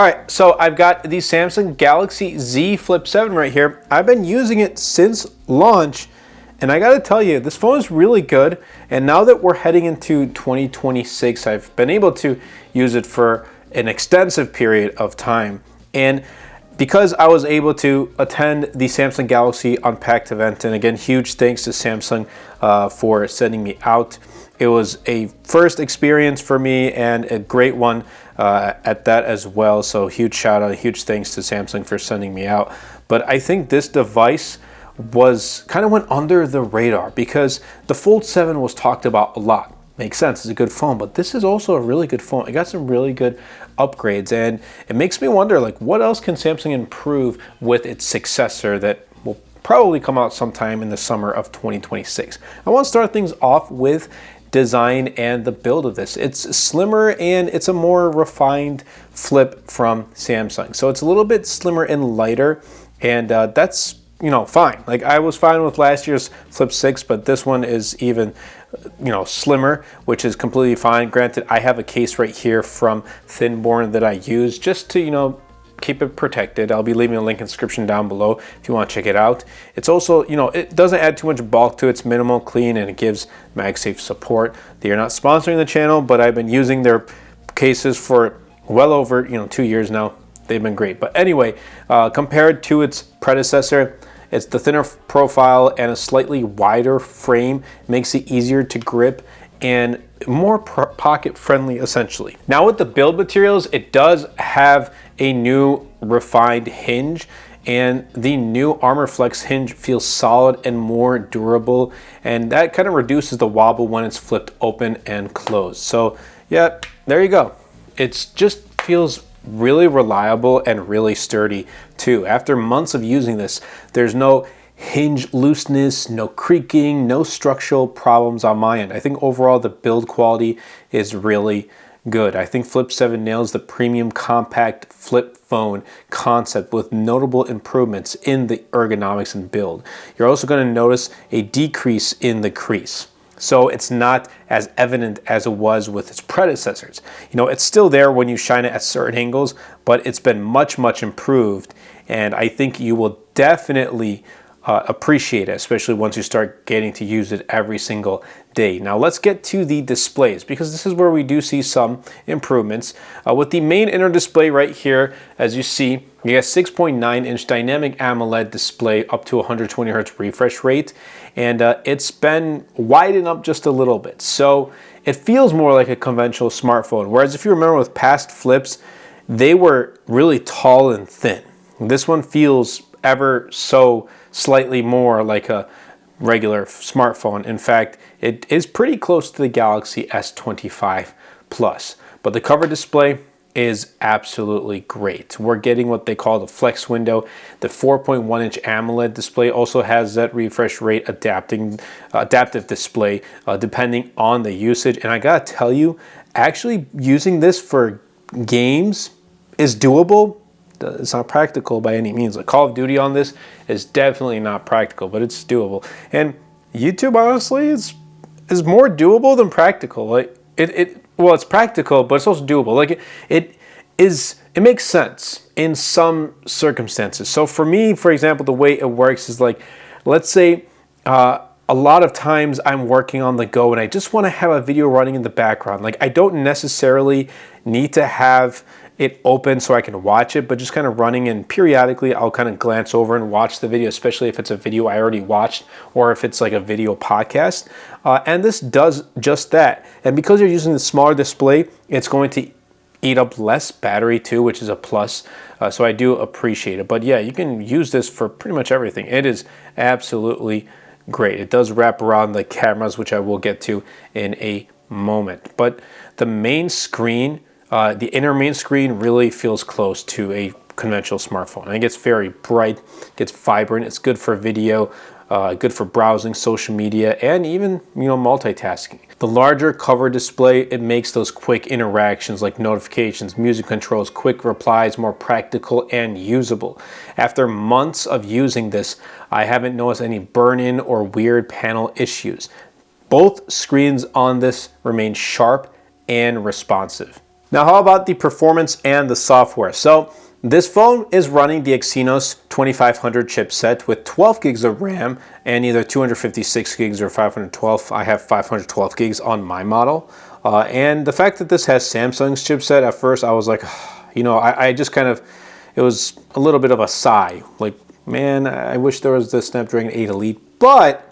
All right, so I've got the Samsung Galaxy Z Flip 7 right here. I've been using it since launch, and I gotta tell you, this phone is really good. And now that we're heading into 2026, I've been able to use it for an extensive period of time. And because I was able to attend the Samsung Galaxy Unpacked event, and again, huge thanks to Samsung for sending me out. It was a first experience for me and a great one at that as well. So huge shout out, huge thanks to Samsung for sending me out. But I think this device was kind of went under the radar because the Fold 7 was talked about a lot. Makes sense, it's a good phone, but this is also a really good phone. It got some really good upgrades, and it makes me wonder, like, what else can Samsung improve with its successor that will probably come out sometime in the summer of 2026. I want to start things off with design and the build of this. It's slimmer and it's a more refined flip from Samsung. So it's a little bit slimmer and lighter, and that's, you know, fine. Like, I was fine with last year's Flip 6, but this one is even, you know, slimmer, which is completely fine. Granted, I have a case right here from Thinborn that I use just to, you know, keep it protected. I'll be leaving a link in the description down below if you want to check it out. It's also, you know, it doesn't add too much bulk to it. It's minimal, clean, and it gives MagSafe support. They are not sponsoring the channel, but I've been using their cases for well over, you know, 2 years now. They've been great. But anyway, compared to its predecessor, it's the thinner profile and a slightly wider frame. Makes it easier to grip and more pocket friendly, essentially. Now with the build materials, it does have a new refined hinge, and the new Armor Flex hinge feels solid and more durable, and that kind of reduces the wobble when it's flipped open and closed. So yeah, there you go. It just feels really reliable and really sturdy too. After months of using this, there's no hinge looseness, no creaking, no structural problems on my end. I think overall the build quality is really good. I think Flip 7 nails the premium compact flip phone concept with notable improvements in the ergonomics and build. You're also going to notice a decrease in the crease. So it's not as evident as it was with its predecessors. You know, it's still there when you shine it at certain angles, but it's been much, much improved. And I think you will definitely appreciate it, especially once you start getting to use it every single day. Now let's get to the displays, because this is where we do see some improvements. With the main inner display right here, as you see, you got 6.9-inch dynamic AMOLED display up to 120 Hz refresh rate, and it's been widened up just a little bit. So it feels more like a conventional smartphone, whereas if you remember with past flips, they were really tall and thin. This one feels ever so slightly more like a regular smartphone. In fact, it is pretty close to the Galaxy S25 Plus, but the cover display is absolutely great. We're getting what they call the flex window. The 4.1-inch AMOLED display also has that refresh rate adaptive display depending on the usage. And I gotta tell you, actually using this for games is doable. It's not practical by any means. Like, Call of Duty on this is definitely not practical, but it's doable. And YouTube, honestly, is more doable than practical. Like, well, it's practical, but it's also doable. Like, it makes sense in some circumstances. So for me, for example, the way it works is, like, let's say a lot of times I'm working on the go and I just want to have a video running in the background. Like, I don't necessarily need to have it open so I can watch it, but just kind of running, and periodically I'll kind of glance over and watch the video, especially if it's a video I already watched or if it's like a video podcast. And this does just that. And because you're using the smaller display, it's going to eat up less battery too, which is a plus. So I do appreciate it. But yeah, you can use this for pretty much everything. It is absolutely great. It does wrap around the cameras, which I will get to in a moment. But the main screen, the inner main screen, really feels close to a conventional smartphone. I think it's very bright, gets vibrant, it's good for video, good for browsing, social media, and even, you know, multitasking. The larger cover display, it makes those quick interactions like notifications, music controls, quick replies more practical and usable. After months of using this, I haven't noticed any burn-in or weird panel issues. Both screens on this remain sharp and responsive. Now, how about the performance and the software? So this phone is running the Exynos 2500 chipset with 12 gigs of RAM and either 256 gigs or 512. I have 512 gigs on my model. And the fact that this has Samsung's chipset, at first I was like, you know, I just kind of, it was a little bit of a sigh. Like, man, I wish there was the Snapdragon 8 Elite. But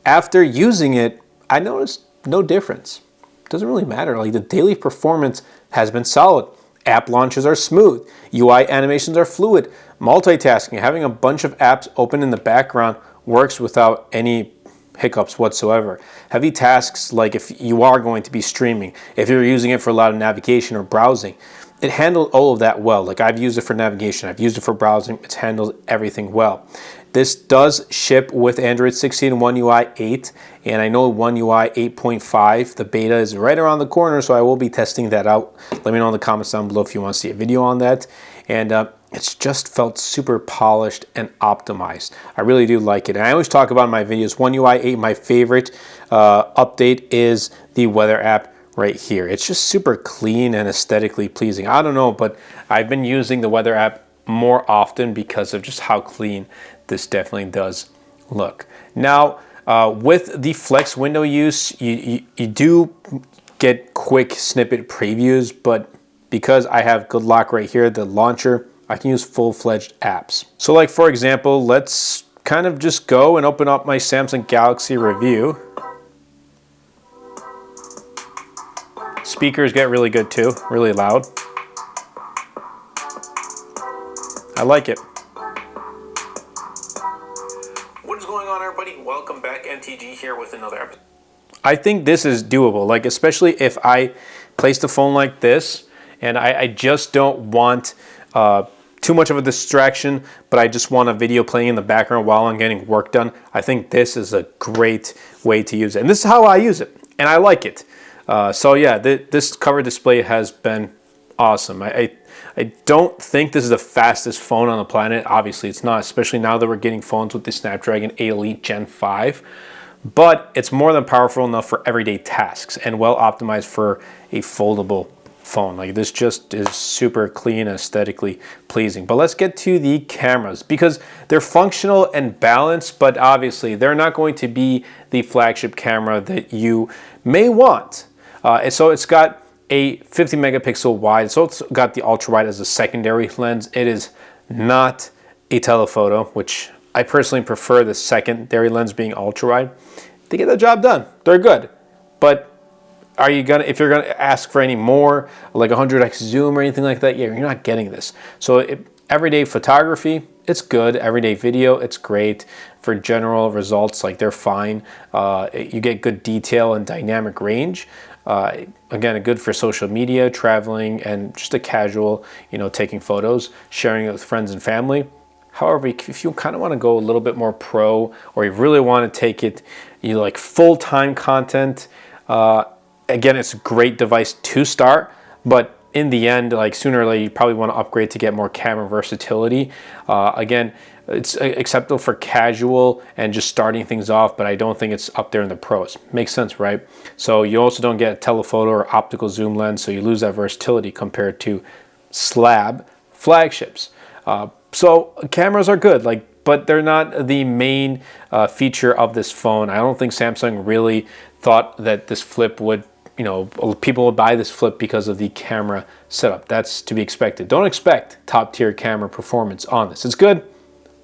after using it, I noticed no difference. It doesn't really matter. Like, the daily performance has been solid. App launches are smooth. UI animations are fluid. Multitasking, having a bunch of apps open in the background works without any hiccups whatsoever. Heavy tasks, like if you are going to be streaming, if you're using it for a lot of navigation or browsing, it handled all of that well. Like, I've used it for navigation, I've used it for browsing, it's handled everything well. This does ship with Android 16 One UI 8, and I know One UI 8.5, the beta is right around the corner, so I will be testing that out. Let me know in the comments down below if you want to see a video on that. And it's just felt super polished and optimized. I really do like it. And I always talk about in my videos, One UI 8, my favorite update is the weather app right here. It's just super clean and aesthetically pleasing. I don't know, but I've been using the weather app more often because of just how clean this definitely does look. Now, with the flex window use, you do get quick snippet previews, but because I have good lock right here, the launcher, I can use full-fledged apps. So like, for example, let's kind of just go and open up my Samsung Galaxy review. Speakers get really good too, really loud. I like it. What is going on, everybody? Welcome back. MTG here with another episode. I think this is doable, like especially if I place the phone like this and I just don't want too much of a distraction, but I just want a video playing in the background while I'm getting work done. I think this is a great way to use it. And this is how I use it, and I like it. So yeah, this cover display has been awesome. I don't think this is the fastest phone on the planet. Obviously it's not, especially now that we're getting phones with the Snapdragon 8 Elite Gen 5. But it's more than powerful enough for everyday tasks and well optimized for a foldable phone. Like, this just is super clean, aesthetically pleasing. But let's get to the cameras, because they're functional and balanced, but obviously they're not going to be the flagship camera that you may want. So it's got a 50 megapixel wide, so it's got the ultra wide as a secondary lens. It is not a telephoto, which I personally prefer the secondary lens being ultra wide. They get the job done. They're good. But are you gonna, if you're gonna ask for any more, like 100x zoom or anything like that, yeah, you're not getting this. So everyday photography, it's good. Everyday video, it's great. For general results, like, they're fine. You get good detail and dynamic range. Again, good for social media, traveling, and just a casual, you know, taking photos, sharing it with friends and family. However, if you kind of want to go a little bit more pro, or you really want to take it, you know, like full-time content, again, it's a great device to start, but in the end, like, sooner or later, you probably want to upgrade to get more camera versatility. Again, it's acceptable for casual and just starting things off, but I don't think it's up there in the pros. Makes sense, right? So you also don't get a telephoto or optical zoom lens, so you lose that versatility compared to slab flagships. So cameras are good, like, but they're not the main feature of this phone. I don't think Samsung really thought that this flip would, you know, people would buy this flip because of the camera setup. That's to be expected. Don't expect top tier camera performance on this. It's good,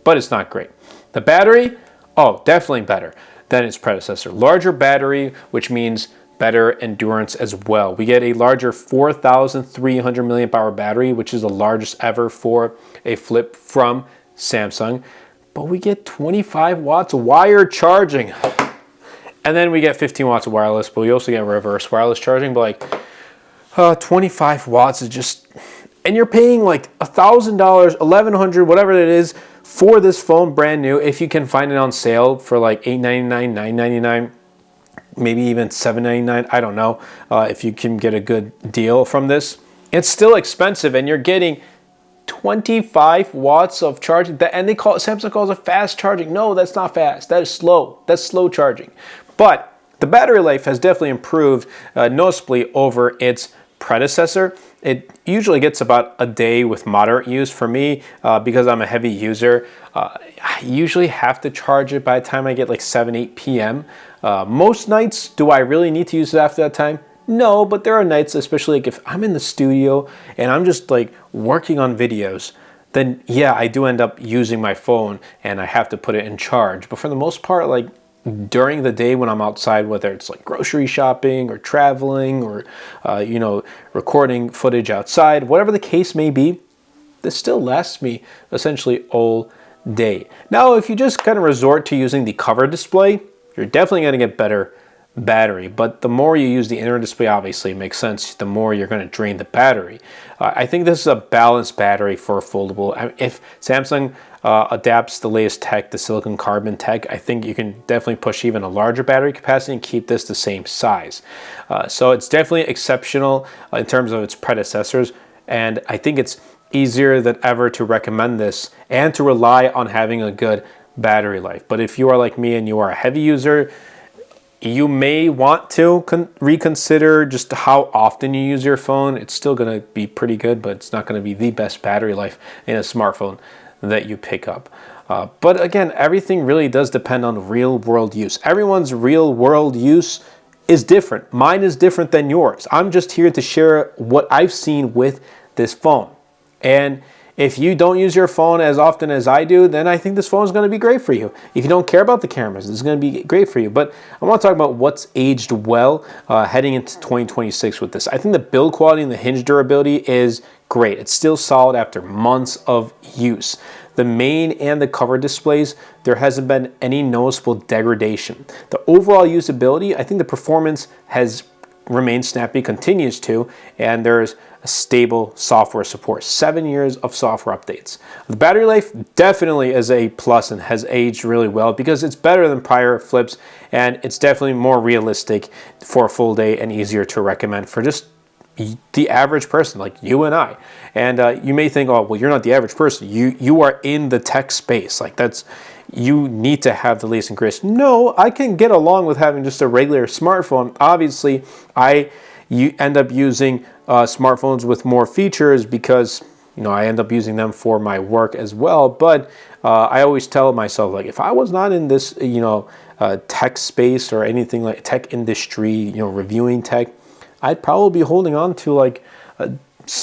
but it's not great. The battery, oh, definitely better than its predecessor. Larger battery, which means better endurance as well. We get a larger 4,300 milliamp hour battery, which is the largest ever for a flip from Samsung. But we get 25 watts wire charging. And then we get 15 watts of wireless, but we also get reverse wireless charging. But like 25 watts is just, and you're paying like $1,000, $1,100, whatever it is for this phone brand new. If you can find it on sale for like $899, $999, maybe even $799, I don't know. If you can get a good deal from this, it's still expensive, and you're getting 25 watts of charging. And Samsung calls it fast charging. No, that's not fast. That is slow. That's slow charging. But the battery life has definitely improved noticeably over its predecessor, it usually gets about a day with moderate use. For me, because I'm a heavy user, I usually have to charge it by the time I get like 7, 8 p.m. Most nights, do I really need to use it after that time? No, but there are nights, especially like if I'm in the studio and I'm just like working on videos, then yeah, I do end up using my phone and I have to put it in charge. But for the most part, like during the day when I'm outside, whether it's like grocery shopping or traveling or, recording footage outside, whatever the case may be, this still lasts me essentially all day. Now, if you just kind of resort to using the cover display, you're definitely going to get better battery, but the more you use the inner display, obviously it makes sense, the more you're going to drain the battery. I think this is a balanced battery for a foldable. If Samsung adapts the latest tech, the silicon carbon tech, I think you can definitely push even a larger battery capacity and keep this the same size. So it's definitely exceptional in terms of its predecessors, and I think it's easier than ever to recommend this and to rely on having a good battery life. But if you are like me and you are a heavy user, you may want to reconsider just how often you use your phone. It's still going to be pretty good, but it's not going to be the best battery life in a smartphone that you pick up. But again, everything really does depend on real world use. Everyone's real world use is different. Mine is different than yours. I'm just here to share what I've seen with this phone. And if you don't use your phone as often as I do, then I think this phone is going to be great for you. If you don't care about the cameras, this is going to be great for you. But I want to talk about what's aged well heading into 2026 with this. I think the build quality and the hinge durability is great. It's still solid after months of use. The main and the cover displays, there hasn't been any noticeable degradation. The overall usability, I think the performance has remained snappy, continues to, and there's a stable software support. 7 years of software updates. The battery life definitely is a plus and has aged really well because it's better than prior flips, and it's definitely more realistic for a full day and easier to recommend for just the average person like you and I. And you may think, oh, well, you're not the average person. You are in the tech space. Like you need to have the latest and greatest. No, I can get along with having just a regular smartphone. Obviously, you end up using smartphones with more features because I end up using them for my work as well. But I always tell myself, like, if I was not in this tech space or anything like tech industry, reviewing tech, I'd probably be holding on to like an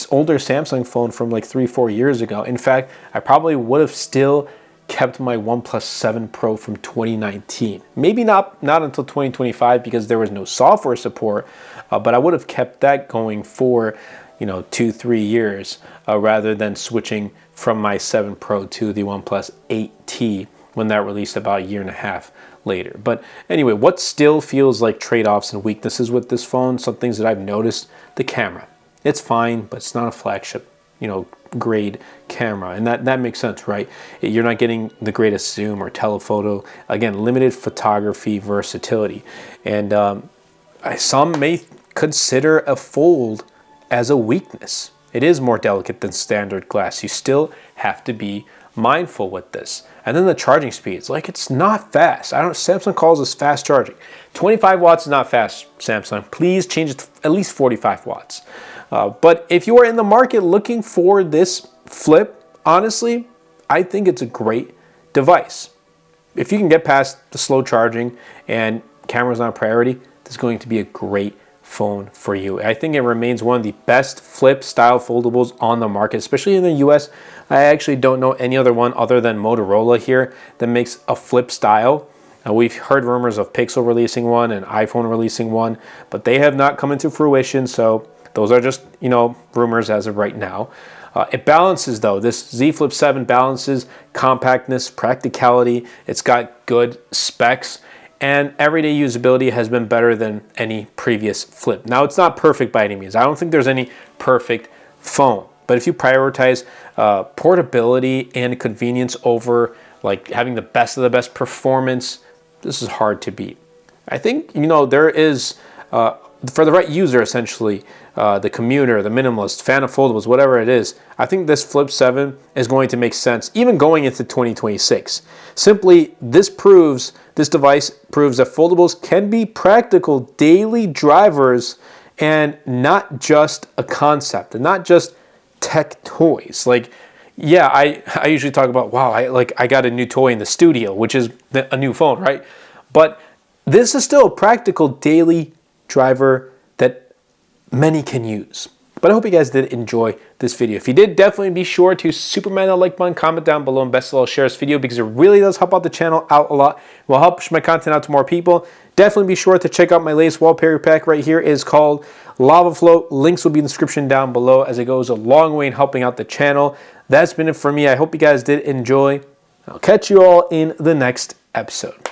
older Samsung phone from like 3-4 years ago. In fact, I probably would have still kept my OnePlus 7 Pro from 2019. Maybe not until 2025 because there was no software support, but I would have kept that going for 2-3 years rather than switching from my 7 Pro to the OnePlus 8T when that released about a year and a half later. But anyway, what still feels like trade-offs and weaknesses with this phone, some things that I've noticed: the camera. It's fine, but it's not a flagship grade camera, and that makes sense, right? You're not getting the greatest zoom or telephoto. Again, limited photography versatility, and some may consider a fold as a weakness. It is more delicate than standard glass. You still have to be mindful with this. And then the charging speeds, like, it's not fast. Samsung calls this fast charging. 25 watts is not fast, Samsung. Please change it to at least 45 watts. But if you are in the market looking for this flip, honestly, I think it's a great device. If you can get past the slow charging and camera's not a priority, this is going to be a great phone for you. I think it remains one of the best flip style foldables on the market, especially in the US. I actually don't know any other one other than Motorola here that makes a flip style. We've heard rumors of Pixel releasing one and iPhone releasing one, but they have not come into fruition, so those are just, rumors as of right now. It balances, though. This Z Flip 7 balances compactness, practicality. It's got good specs, and everyday usability has been better than any previous flip. Now, it's not perfect by any means. I don't think there's any perfect phone. But if you prioritize portability and convenience over like having the best of the best performance, this is hard to beat. I think, there is, for the right user, essentially, the commuter, the minimalist, fan of foldables, whatever it is, I think this Flip 7 is going to make sense, even going into 2026. Simply, this device proves that foldables can be practical daily drivers and not just a concept and not just tech toys. Like, yeah, I usually talk about, wow, I got a new toy in the studio, which is a new phone, right? But this is still a practical daily driver that many can use. But I hope you guys did enjoy this video. If you did, definitely be sure to superman that like button, comment down below, and best of all, share this video because it really does help out the channel out a lot. It will help push my content out to more people. Definitely be sure to check out my latest wallpaper pack right here. It is called Lava Float. Links will be in the description down below as it goes a long way in helping out the channel. That's been it for me. I hope you guys did enjoy. I'll catch you all in the next episode.